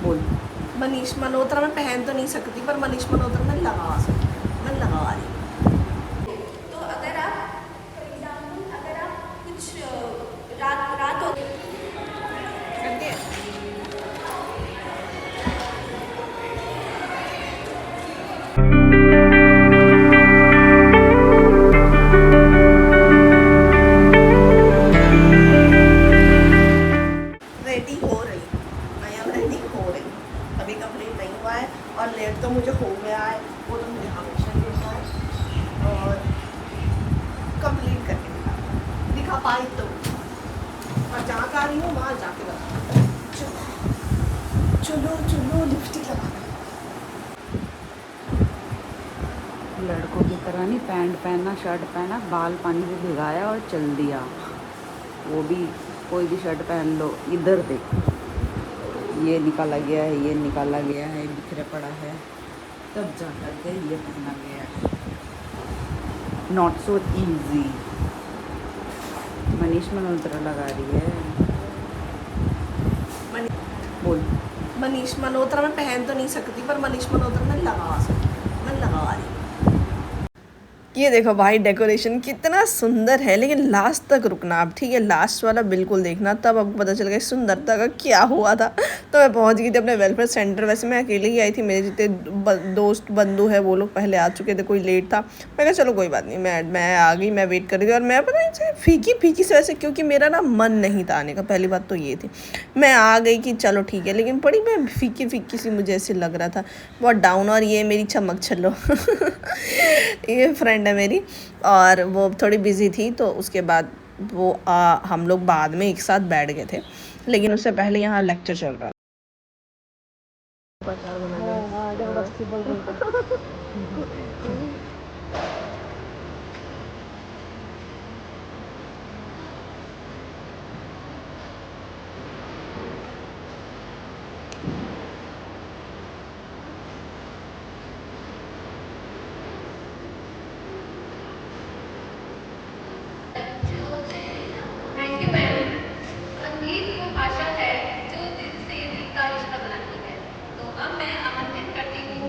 बोल। मनीष मल्होत्रा मैं पहन तो नहीं सकती, पर मनीष मल्होत्रा मैं लगा सकती हूँ, मैं लगा रही हूँ। तो अगर आप फॉर एग्जाम्पल अगर आप कुछ रात रात हो करती है। रेडी हो रही, आई एम रेडी हो रही, अभी कंप्लीट नहीं हुआ है और लेट तो मुझे हो गया है, वो तो मुझे हमेशा ही होता है, और कंप्लीट करके दिखा पाई तो, और जहाँ जा रही हूँ वहाँ जाके बता। चलो चलो चलो लिपस्टिक लगा। लड़कों की तरह नहीं, पैंट पहना, शर्ट पहना, बाल पानी से भिगाया और चल दिया। वो भी कोई भी शर्ट पहन लो, इधर देख, ये निकाला गया है, ये निकाला गया है, बिखरे पड़ा है, तब जा कर के ये पहना गया है। Not so easy. Manish Malhotra लगा रही है। बोल। मनीष मल्होत्रा मैं पहन तो नहीं सकती, पर मनीष मल्होत्रा मैं लगा सकती हूँ, मैं लगा रही हूँ। ये देखो भाई, डेकोरेशन कितना सुंदर है, लेकिन लास्ट तक रुकना आप, ठीक है? लास्ट वाला बिल्कुल देखना, तब आपको पता चल गया सुंदरता का क्या हुआ था। तो मैं पहुंच गई थी अपने वेलफेयर सेंटर। वैसे मैं अकेले ही आई थी, मेरे जितने दोस्त बंधु है वो लोग पहले आ चुके थे, कोई लेट था। मैं कहा चलो कोई बात नहीं, मैं आ गई, मैं वेट कर रही थी। और मैं पता नहीं फीकी फीकी से वैसे, क्योंकि मेरा ना मन नहीं था आने का, पहली बात तो ये थी। मैं आ गई कि चलो ठीक है, लेकिन बड़ी मैं फीकी फीकी सी मुझे ऐसे लग रहा था, बहुत डाउन। और ये मेरी चमक छल्लो ये फ्रेंड है मेरी, और वो थोड़ी बिजी थी, तो उसके बाद वो हम लोग बाद में एक साथ बैठ गए थे, लेकिन उससे पहले यहाँ लेक्चर चल रहा था। संगीत वो भाषा है जो दिल से दिल का रिश्ता बनाती है। तो अब मैं आमंत्रित करती हूँ।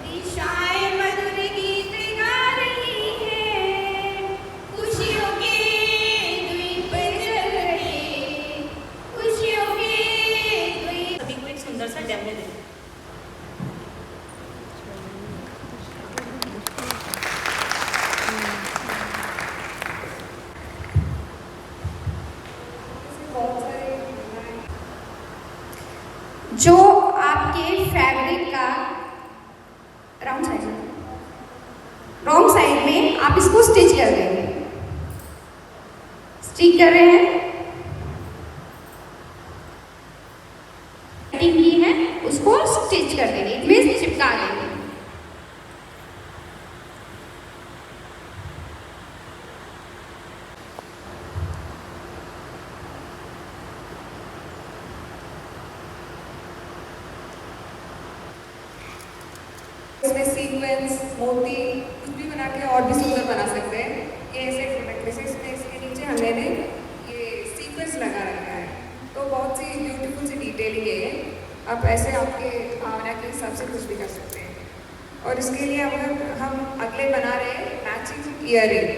दिशाएं मधुर गीत गा रही है, खुशियों के द्वीप जल रहे, खुशियों के द्वीप। सभी को एक सुंदर सा डेमो दे। जो आपके फैब्रिक का रॉन्ग साइड में आप इसको स्टिच कर देंगे। स्टिच कर रहे हैं, कटिंग की है उसको स्टिच कर देंगे, इसमें चिपका देंगे। इसमें सीक्वेंस, मोती कुछ भी बना के और भी सुंदर बना सकते हैं। ये ऐसे प्रोडक्ट जैसे इसमें इसके नीचे हमने ये सीक्वेंस लगा रखा है, तो बहुत सी ब्यूटीफुल सी डिटेलिंग है ये। आप ऐसे आपके भावना के हिसाब से कुछ भी कर सकते हैं। और इसके लिए अगर हम अगले बना रहे हैं मैचिंग ईयरिंग,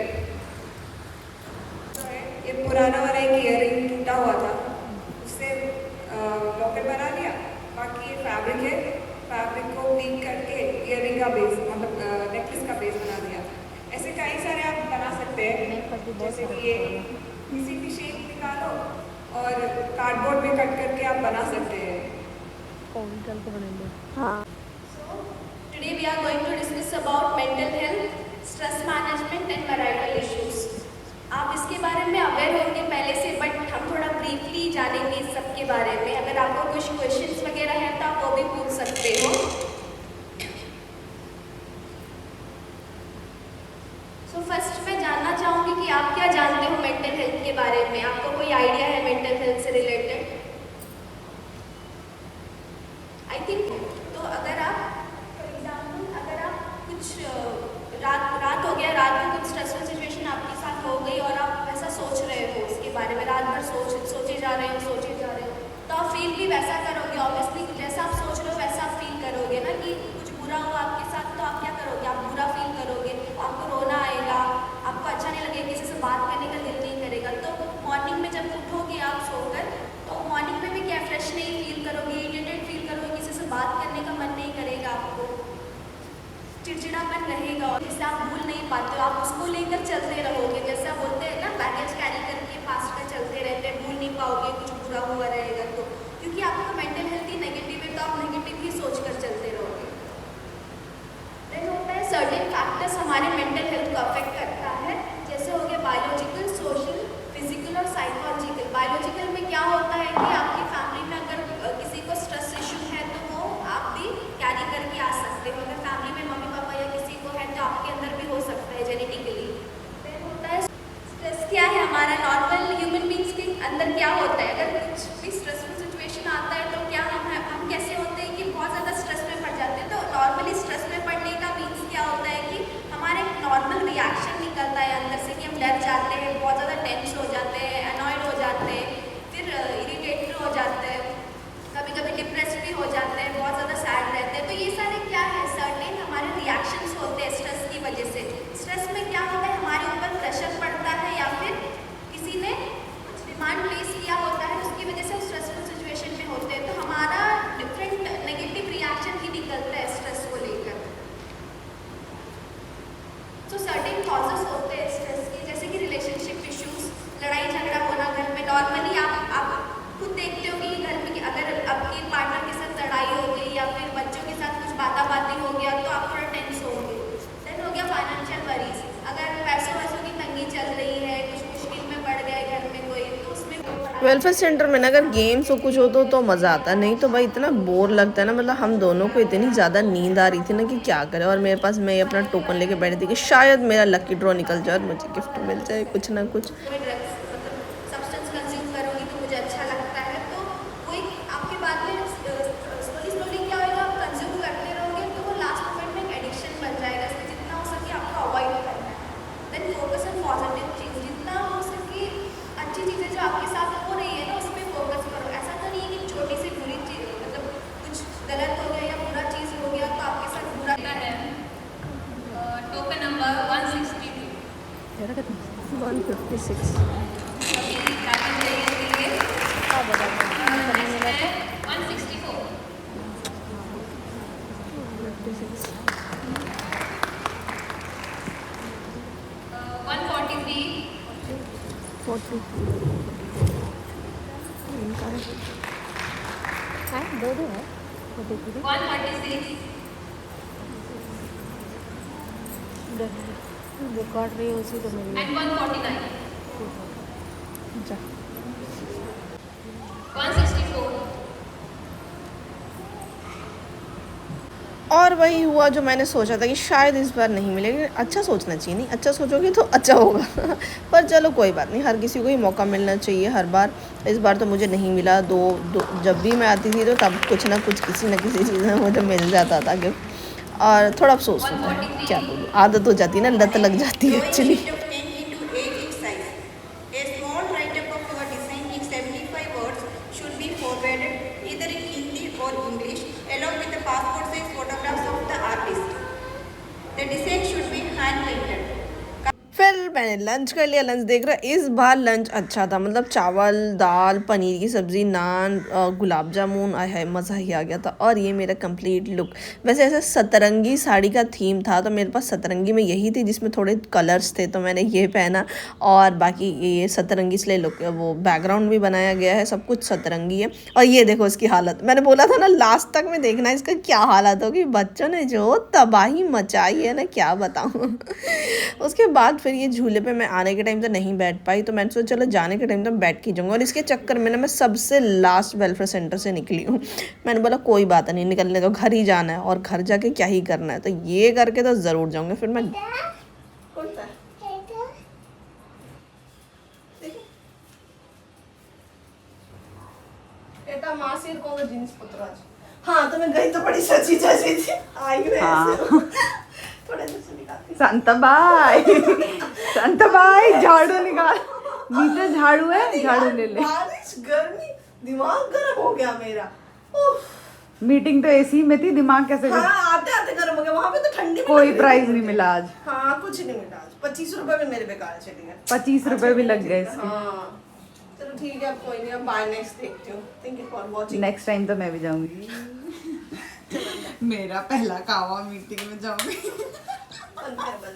ये पुराना वाला एक ईयरिंग टूटा हुआ था, उससे लॉकेट बना लिया। बाकी ये फैब्रिक है, फैब्रिक को पीक करके ईयरिंग का बेस, मतलब नेकलेस का बेस बना दिया। ऐसे कई सारे आप बना सकते हैं, जैसे कि ये किसी भी शेप निकालो और कार्डबोर्ड में कट करके आप बना सकते हैं। हाँ। So, today we are going to discuss about mental health, stress management and marital issues. आप इसके बारे में अवेयर होंगे पहले से, बट हम थोड़ा ब्रीफली जानेंगे इस सब के बारे में। अगर आपको कुछ क्वेश्चंस वगैरह हैं तो आप वो भी पूछ सकते हो। So, फर्स्ट मैं जानना चाहूँगी कि आप क्या जानते हो मेंटल हेल्थ के बारे में, आपको कोई आइडिया है मेंटल हेल्थ से रिलेटेड? आई थिंक तो अगर आप फॉर एग्जाम्पल अगर आप कुछ रात हो गया, रात में कुछ स्ट्रेसफुल सिचुएशन आपके साथ हो गई और आप ऐसा सोच रहे हो उसके बारे में, रात भर सोचे जा रहे हो, तो तो आप फील भी वैसा करोगे। ऑब्वियसली जैसा आप सोच रहे हो वैसा आप फील करोगे ना, कि कुछ बुरा हुआ आपके साथ तो आप क्या करोगे, आप बुरा फील करोगे, आपको रोना आएगा, आपको अच्छा नहीं लगेगा, किसी से बात करने का दिल नहीं करेगा। तो मॉर्निंग में जब उठोगे आप सोकर, तो मॉर्निंग में भी क्या फ्रेश नहीं फील करोगे, इरिटेटेड फील करोगे, किसी से बात करने का मन नहीं करेगा, आपको चिड़चिड़ापन रहेगा, और जिससे आप भूल नहीं पाते हो, आप उसको लेकर चलते रहोगे। जैसे आप बोलते हैं ना, बैगेज कैरी करके फास्ट में चलते रहते हैं, भूल नहीं पाओगे कुछ बुरा हुआ रहेगा तो, क्योंकि आपका मेंटल हेल्थ ही नेगेटिव है, तो आप नेगेटिव ही सोच कर चलते रहोगे। देन होता है सर्टेन फैक्टर्स हमारे मेंटल हेल्थ को अफेक्ट करता है, जैसे हो गया बायोलॉजिकल, सोशल, फिजिकल और साइकोलॉजिकल। बायोलॉजिकल में क्या होता है कि आपकी फैमिली में अगर किसी को स्ट्रेस इशू है तो वो आप भी कैरी करके आ सकते हो। अगर फैमिली में मम्मी पापा या किसी को है तो आपके अंदर भी हो सकता है जेनेटिकली। फिर होता है स्ट्रेस क्या है, हमारा नॉर्मल ह्यूमन बींग्स के अंदर क्या होता है, अगर कुछ भी स्ट्रेसफुल सिचुएशन आता है तो क्या हम कैसे होते हैं कि बहुत ज़्यादा स्ट्रेस में पड़ जाते हैं। तो नॉर्मली स्ट्रेस में पड़ने का मीन्स क्या होता है कि हमारा एक नॉर्मल रिएक्शन निकलता है अंदर से, कि हम डर जाते हैं, बहुत ज़्यादा टेंस हो जाते हैं, अनॉयड हो जाते हैं, फिर इरिटेटेड हो जाते हैं, कभी कभी डिप्रेस भी हो जाते हैं, बहुत ज़्यादा सैड रहते हैं। तो ये सारे क्या है, सर्टेन हमारे रिएक्शंस होते हैं स्ट्रेस की वजह से। स्ट्रेस में क्या होता है, हमारे ऊपर प्रेशर पड़ता है या फिर किसी ने कुछ डिमांड प्लेस किया होता है, उसकी वजह से हम स्ट्रेसफुल सिचुएशन में होते हैं। तो हमारा डिफरेंट नेगेटिव रिएक्शन ही निकलता है स्ट्रेस को लेकर। तो सर्टेन कॉजेस होते हैं स्ट्रेस के, जैसे कि रिलेशनशिप इश्यूज, लड़ाई झगड़ा होना घर में। नॉर्मली आप खुद देखते हो कि घर में अगर आपके पार्टनर के साथ लड़ाई हो गई या फिर बच्चों के साथ कुछ बाताबाती हो गया तो आप थोड़ा टेंस होंगे। देन हो गया फाइनेंशियल वरीज, अगर पैसों की तंगी चल रही है, कुछ मुश्किल में पड़ गए घर में कोई, तो उसमें वेलफेयर सेंटर में ना अगर गेम्स और कुछ हो तो मज़ा आता है, नहीं तो भाई इतना बोर लगता है ना। मतलब हम दोनों को इतनी ज़्यादा नींद आ रही थी ना कि क्या करें, और मेरे पास मैं अपना टोकन लेके बैठी थी कि शायद मेरा लकी ड्रॉ निकल जाए और मुझे गिफ्ट मिल जाए कुछ ना कुछ। कोई ड्रग्स मतलब सब्सटेंस कंज्यूम करोगी तो मुझे अच्छा लगता है, तो वो एक आपके बाद में स्लोली क्या होगा, आप कंज्यूम करते रहोगे तो वो लास्ट मोमेंट में एक एडिक्शन बन जाएगा। इसमें जितना हो सके आपको अवॉइड करना है। देन फोकस ऑन पॉजिटिव चीज़, जितना हो सके अच्छी चीज़ें जो आपके साथ हो रही है ना उस पर फोकस करो। ऐसा तो नहीं है कि छोटी सी बुरी चीज़, मतलब कुछ गलत हो गया या बुरा चीज़ हो गया तो आपके साथ बुरा है। टोकन नंबर 162 156 रिकॉर्ड रही है उसी को मिली एंड 149 164 और वही हुआ जो मैंने सोचा था कि शायद इस बार नहीं मिलेगा। अच्छा सोचना चाहिए, नहीं अच्छा सोचोगे तो अच्छा होगा पर चलो कोई बात नहीं, हर किसी को ही मौका मिलना चाहिए हर बार। इस बार तो मुझे नहीं मिला। दो जब भी मैं आती थी तो तब कुछ ना कुछ किसी न किसी चीज़ में मुझे मिल जाता था गिफ्ट, और थोड़ा अफसोस होता है, क्या बोलूँ, आदत हो जाती है ना, लत लग जाती है एक्चुअली। फिर मैंने लंच कर लिया। लंच देख रहा, इस बार लंच अच्छा था, मतलब चावल दाल पनीर की सब्ज़ी नान गुलाब जामुन, आय हाय मज़ा ही आ गया था। और ये मेरा कंप्लीट लुक, वैसे ऐसा सतरंगी साड़ी का थीम था तो मेरे पास सतरंगी में यही थी जिसमें थोड़े कलर्स थे तो मैंने ये पहना, और बाकी ये सतरंगी इसलिए लुक, वो बैकग्राउंड भी बनाया गया है, सब कुछ सतरंगी है। और ये देखो इसकी हालत, मैंने बोला था ना लास्ट तक में देखना इसका क्या हालत होगी। बच्चों ने जो तबाही मचाई है ना, क्या बताऊँ उसके बाद फिर ये झूले पे मैं आने के टाइम तो नहीं बैठ पाई, तो मैंने सोचा चलो जाने के टाइम तो बैठ के जाऊँगा। और इसके चक्कर में ना मैं सबसे लास्ट वेलफेयर सेंटर से निकली हूँ। मैंने बोला कोई बात नहीं, निकलने तो घर ही जाना है और घर जाके क्या ही करना है, तो ये करके तो ज़रूर जाऊँगा। फिर मैं हाँ तो मैं गई तो बड़ी सची जैसी थी, आई मैं ऐसे थोड़े दूर से निकालती। शांता बाई झाड़ू निकाल, नीचे झाड़ू है, झाड़ू ले ले। बारिश गर्मी दिमाग गर्म हो गया मेरा। उफ। मीटिंग तो एसी में थी, दिमाग कैसे हाँ आते आते गर्म हो गया, वहाँ पे तो ठंडी भी कोई लग रही प्राइज थी। नहीं मिला आज। हाँ कुछ नहीं मिला आज। 25 रुपए में मेरे बेकार चले गए। 25 रुपए भी लग गए इसके। हाँ चलो ठीक है, अब कोई नहीं, अब बाय नेक्स्ट देखती हूँ। Thank you for watching. Next time तो मैं भी जाऊंगी। मेरा पहला कावा मीटिंग में जाऊंगी। बंद कर।